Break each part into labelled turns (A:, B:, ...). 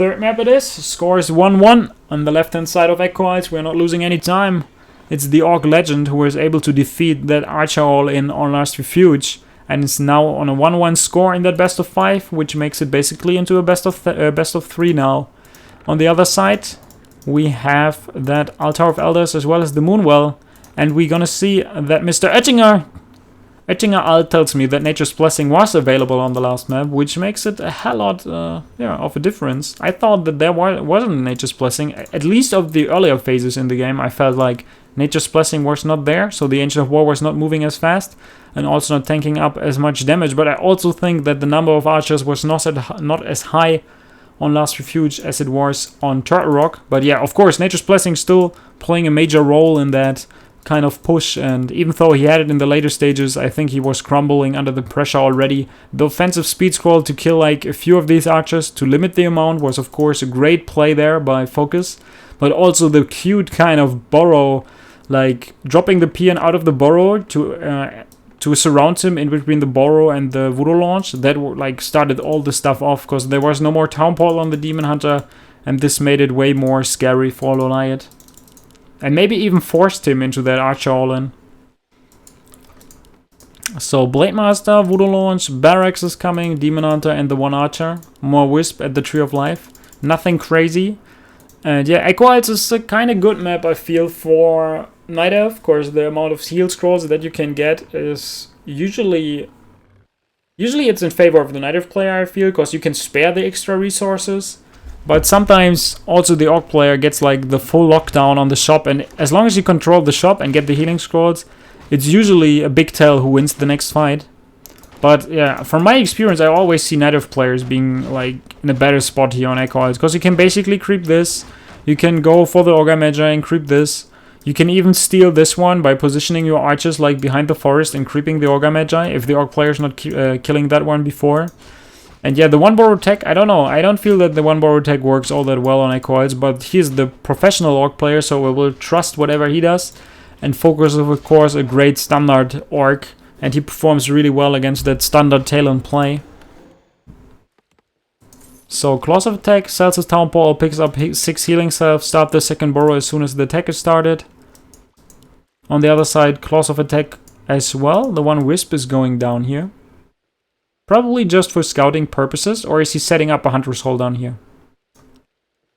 A: third map it is. Score is 1-1 on the left-hand side of Echoites. We're not losing any time. It's the Orc Legend who was able to defeat that Archer all-in on Last Refuge. And it's now on a 1-1 score in that best of 5, which makes it basically into a best of 3 now. On the other side, we have that Altar of Elders as well as the Moonwell. And we're gonna see that Mr. Oettinger Alt tells me that Nature's Blessing was available on the last map, which makes it a hell lot of a difference. I thought that there wasn't Nature's Blessing, at least of the earlier phases in the game. I felt like Nature's Blessing was not there, so the Ancient of War was not moving as fast and also not tanking up as much damage. But I also think that the number of archers was not as high on Last Refuge as it was on Turtle Rock. But yeah, of course, Nature's Blessing still playing a major role in that kind of push, and even though he had it in the later stages, I think he was crumbling under the pressure already. The offensive speed scroll to kill like a few of these archers to limit the amount was of course a great play there by FoCuS, but also the cute kind of burrow, like dropping the peon out of the burrow to surround him in between the burrow and the Voodoo launch, that like started all the stuff off, because there was no more Town Portal on the Demon Hunter, and this made it way more scary for LawLiet. And maybe even forced him into that Archer all-in. So Blade Master, Voodoo Launch, Barracks is coming, Demon Hunter and the one Archer. More Wisp at the Tree of Life. Nothing crazy. And yeah, Echoites is a kind of good map, I feel, for Night Elf. Of course, the amount of heal scrolls that you can get is usually it's in favor of the Night Elf player, I feel, because you can spare the extra resources. But sometimes also the Orc player gets like the full lockdown on the shop, and as long as you control the shop and get the healing scrolls, it's usually a big tail who wins the next fight. But yeah, from my experience, I always see Night Elf players being like in a better spot here on Echoites, because you can basically creep this, you can go for the Ogre Magi and creep this, you can even steal this one by positioning your archers like behind the forest and creeping the Ogre Magi if the Orc player's not killing that one before. And yeah, the one borrow tech, I don't know. I don't feel that the one borrow tech works all that well on Echoites, but he's the professional Orc player, so we will trust whatever he does. And FoCuS is, of course, a great standard Orc, and he performs really well against that standard Talon play. So Claws of Attack, sells his Town Portal, picks up 6 healing cells, start the second borrow as soon as the attack is started. On the other side, Claws of Attack as well. The one Wisp is going down here. Probably just for scouting purposes, or is he setting up a Hunter's Hole down here?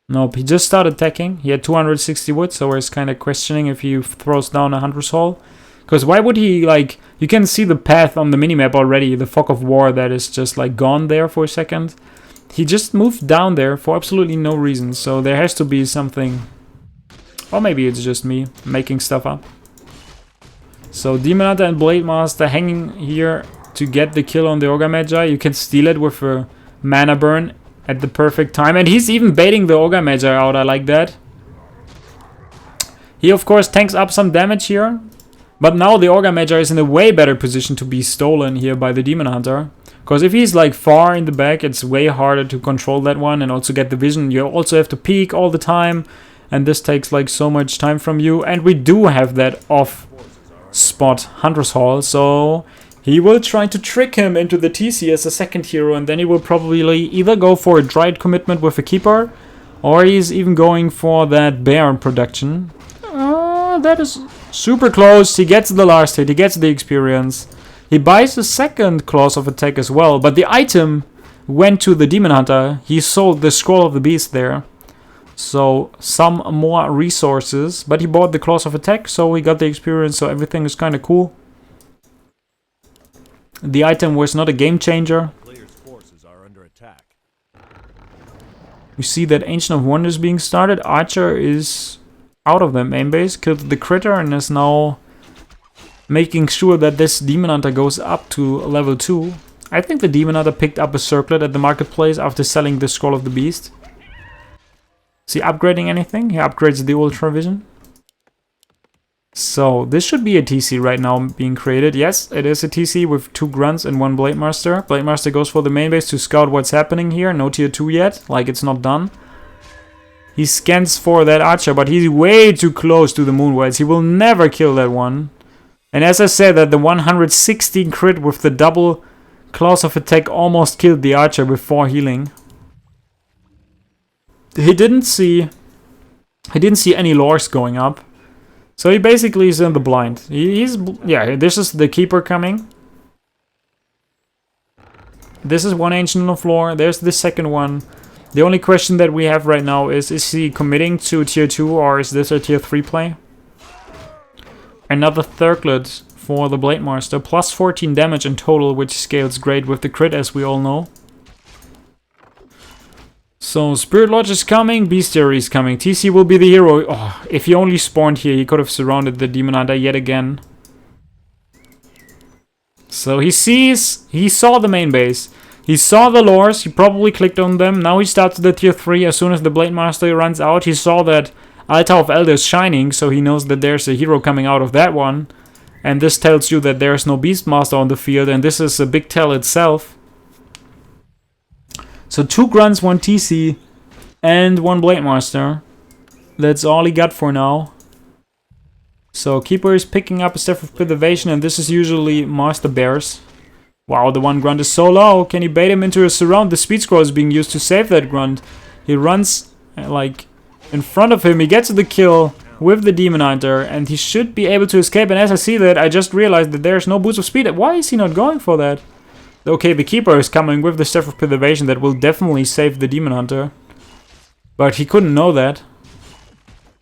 A: Nope, he just started attacking. He had 260 wood, so I was kind of questioning if he throws down a Hunter's Hole. Because why would he, like, you can see the path on the minimap already, the Fog of War that is just, like, gone there for a second. He just moved down there for absolutely no reason, so there has to be something. Or maybe it's just me making stuff up. So Demon Hunter and Blade Master hanging here to get the kill on the Ogre Magi. You can steal it with a mana burn at the perfect time. And he's even baiting the Ogre Magi out. I like that. He, of course, tanks up some damage here. But now the Ogre Magi is in a way better position to be stolen here by the Demon Hunter. Because if he's like far in the back, it's way harder to control that one and also get the vision. You also have to peek all the time. And this takes like so much time from you. And we do have that off-spot Hunter's Hall. So he will try to trick him into the TC as a second hero, and then he will probably either go for a Dryad commitment with a Keeper, or he's even going for that Baron production. That is super close. He gets the last hit, he gets the experience. He buys a second Claws of Attack as well, but the item went to the Demon Hunter. He sold the Scroll of the Beast there. So some more resources, but he bought the Claws of Attack, so he got the experience, so everything is kind of cool. The item was not a game changer. We see that Ancient of Wonders being started. Archer is out of the main base, killed the critter, and is now making sure that this Demon Hunter goes up to level 2. I think the Demon Hunter picked up a circlet at the marketplace after selling the Scroll of the Beast. Is he upgrading anything? He upgrades the Ultra Vision. So this should be a TC right now being created. Yes, it is a TC with 2 Grunts and 1 Blade Master. Blade Master goes for the main base to scout what's happening here. No tier 2 yet, like it's not done. He scans for that Archer, but he's way too close to the Moonwells. He will never kill that one. And as I said, that the 116 crit with the double Claws of Attack almost killed the Archer before healing. he didn't see any lores going up. So he basically is in the blind. Yeah, this is the keeper coming. This is one ancient on the floor. There's the second one. The only question that we have right now is he committing to tier 2 or is this a tier 3 play? Another Thurklet for the Blade Master. Plus 14 damage in total, which scales great with the crit, as we all know. So, Spirit Lodge is coming, Bestiary is coming. TC will be the hero. Oh, if he only spawned here, he could have surrounded the Demon Hunter yet again. So he saw the main base. He saw the lores, he probably clicked on them. Now he starts the tier 3 as soon as the Blade Master runs out. He saw that Altar of Elder is shining, so he knows that there's a hero coming out of that one. And this tells you that there's no Beastmaster on the field, and this is a big tell itself. So 2 Grunts, 1 TC, and 1 Blade Master. That's all he got for now. So Keeper is picking up a Staff of Preservation, and this is usually Master Bears. Wow, the 1 Grunt is so low. Can he bait him into a surround? The Speed Scroll is being used to save that Grunt. He runs like in front of him. He gets the kill with the Demon Hunter, and he should be able to escape. And as I see that, I just realized that there's no boost of speed. Why is he not going for that? Okay, the Keeper is coming with the Staff of Preservation that will definitely save the Demon Hunter. But he couldn't know that.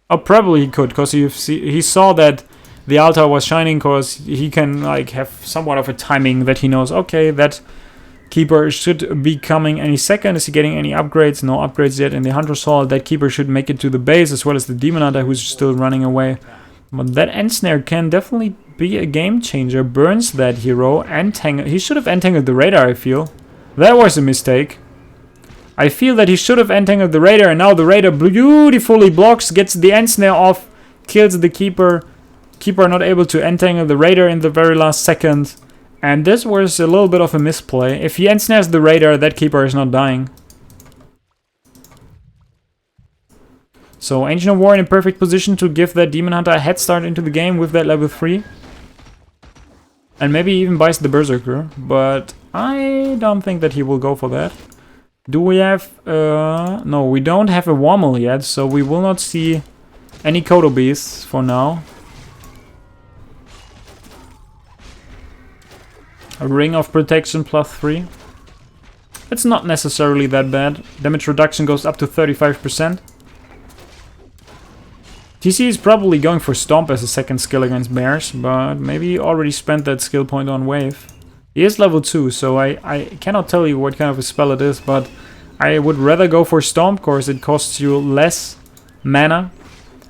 A: Oh, probably he could, because he saw that the altar was shining, because he can like have somewhat of a timing that he knows, okay, that Keeper should be coming any second. Is he getting any upgrades? No upgrades yet in the Hunter's Hall. That Keeper should make it to the base, as well as the Demon Hunter, who's still running away. But that End Snare can definitely be a game changer. Burns that hero. He should have entangled the radar, I feel. That was a mistake. I feel that he should have entangled the radar, and now the radar beautifully blocks, gets the End Snare off, kills the Keeper. Keeper not able to entangle the radar in the very last second. And this was a little bit of a misplay. If he End Snares the radar, that Keeper is not dying. So Ancient of War in a perfect position to give that Demon Hunter a head start into the game with that level 3. And maybe even buys the Berserker, but I don't think that he will go for that. Do we have... no, we don't have a Womel yet, so we will not see any Kodo Beasts for now. A Ring of Protection plus 3. It's not necessarily that bad. Damage reduction goes up to 35%. TC is probably going for Stomp as a second skill against bears, but maybe he already spent that skill point on Wave. He is level 2, so I cannot tell you what kind of a spell it is, but I would rather go for Stomp, because it costs you less mana.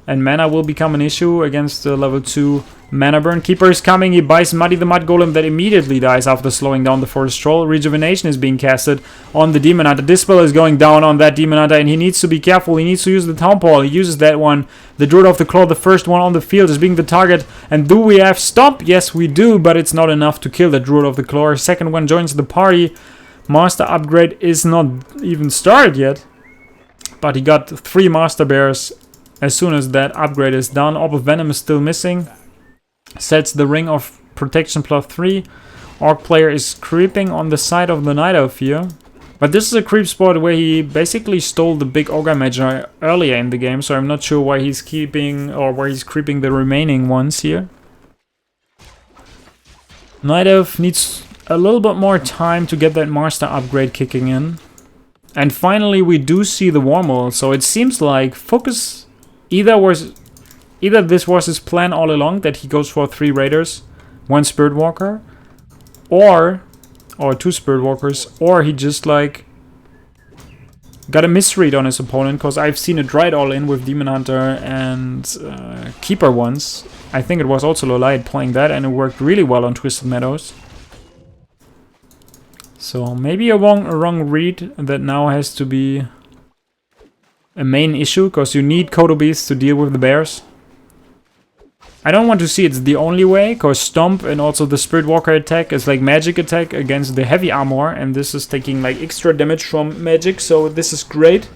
A: And mana will become an issue against the level 2 mana burn. Keeper is coming, he buys Muddy the Mud Golem that immediately dies after slowing down the Forest Troll. Rejuvenation is being casted on the Demon Hunter. Dispel is going down on that Demon Hunter, and he needs to be careful. He needs to use the Town Paw. He uses that one. The Druid of the Claw, the first one on the field, is being the target. And do we have Stomp? Yes, we do, but it's not enough to kill the Druid of the Claw. Second one joins the party. Master upgrade is not even started yet, but he got 3 Master Bears as soon as that upgrade is done. Orb of Venom is still missing. Sets the Ring of Protection plus 3. Orc player is creeping on the side of the Night Elf here. But this is a creep spot where he basically stole the big Ogre Magi earlier in the game, so I'm not sure why he's keeping or why he's creeping the remaining ones here. Night Elf needs a little bit more time to get that Master upgrade kicking in. And finally we do see the Wormhole, so it seems like FoCuS either this was his plan all along, that he goes for 3 Raiders, 1 Spirit Walker, or 2 Spirit Walkers, or he just like got a misread on his opponent, because I've seen it right all in with Demon Hunter and Keeper once. I think it was also LawLiet playing that, and it worked really well on Twisted Meadows. So maybe a wrong read that now has to be a main issue, because you need Kodo Beasts to deal with the bears. I don't want to see it's the only way, because Stomp and also the Spirit Walker attack is like magic attack against the heavy armor, and this is taking like extra damage from magic, so this is great.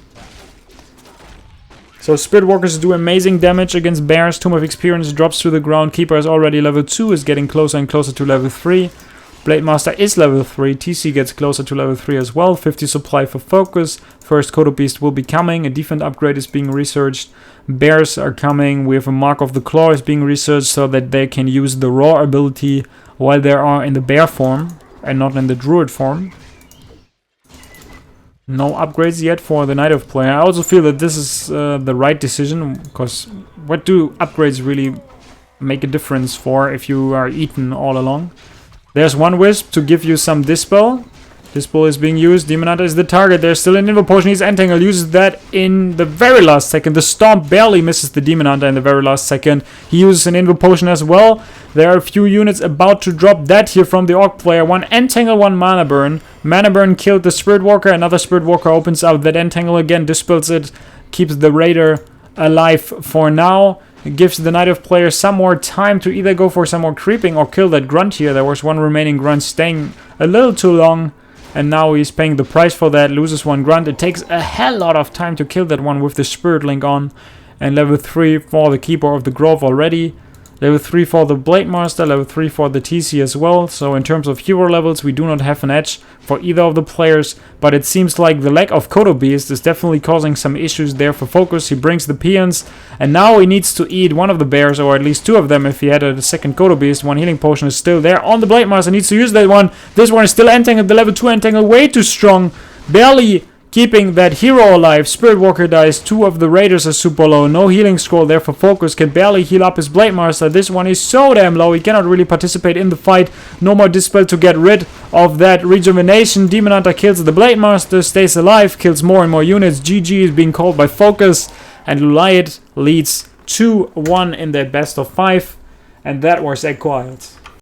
A: So Spirit Walkers do amazing damage against bears. Tomb of Experience drops to the ground. Keeper is already level 2, is getting closer and closer to level 3. Blade Master is level 3. TC gets closer to level 3 as well. 50 supply for FoCuS. First Kodo Beast will be coming. A defense upgrade is being researched. Bears are coming. We have a Mark of the Claw is being researched so that they can use the raw ability while they are in the bear form and not in the druid form. No upgrades yet for the Night Elf player. I also feel that this is the right decision, because what do upgrades really make a difference for if you are eaten all along? There's one Wisp to give you some Dispel. Dispel is being used. Demon Hunter is the target. There's still an Invo Potion. He's Entangle. Uses that in the very last second. The Stomp barely misses the Demon Hunter in the very last second. He uses an Invo Potion as well. There are a few units about to drop that here from the Orc player. One Entangle, one Mana Burn. Mana Burn killed the Spirit Walker. Another Spirit Walker opens out that Entangle again. Dispels it. Keeps the Raider alive for now. It gives the Night Elf player some more time to either go for some more creeping or kill that Grunt here. There was one remaining Grunt staying a little too long. And now he's paying the price for that, loses one Grunt. It takes a hell lot of time to kill that one with the Spirit Link on. And level 3 for the Keeper of the Grove already. Level 3 for the Blade Master, level 3 for the TC as well. So in terms of hero levels, we do not have an edge for either of the players. But it seems like the lack of Kodo Beast is definitely causing some issues there for FoCuS. He brings the peons. And now he needs to eat one of the bears, or at least two of them if he had a second Kodo Beast. One healing potion is still there on the Blade Master. Needs to use that one. This one is still entangled. The level 2 entangle way too strong. Barely keeping that hero alive. Spirit Walker dies. 2 of the Raiders are super low. No healing scroll there for FoCuS. Can barely heal up his Blade Master. This one is so damn low. He cannot really participate in the fight. No more Dispel to get rid of that rejuvenation. Demon Hunter kills the Blade Master. Stays alive. Kills more and more units. GG is being called by FoCuS. And LawLiet leads 2-1 in their best of 5. And that was YAWS.